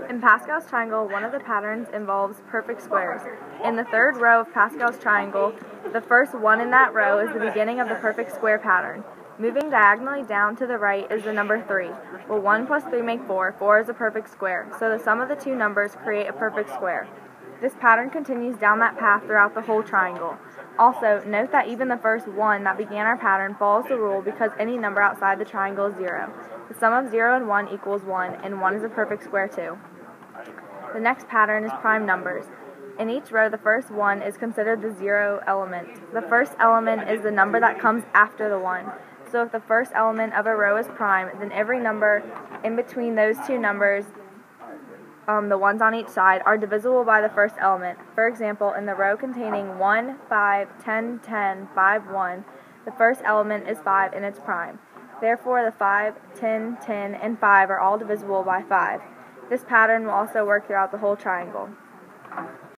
In Pascal's triangle, one of the patterns involves perfect squares. In the third row of Pascal's triangle, the first one in that row is the beginning of the perfect square pattern. Moving diagonally down to the right is the number 3. Well, 1 plus 3 make 4. 4 is a perfect square, so the sum of the two numbers create a perfect square. This pattern continues down that path throughout the whole triangle. Also, note that even the first 1 that began our pattern follows the rule because any number outside the triangle is 0. The sum of 0 and 1 equals 1, and 1 is a perfect square too. The next pattern is prime numbers. In each row, the first 1 is considered the 0 element. The first element is the number that comes after the 1. So if the first element of a row is prime, then every number in between those two numbers, the ones on each side, are divisible by the first element. For example, in the row containing 1, 5, 10, 10, 5, 1, the first element is 5 and it's prime. Therefore, the 5, 10, 10, and 5 are all divisible by 5. This pattern will also work throughout the whole triangle.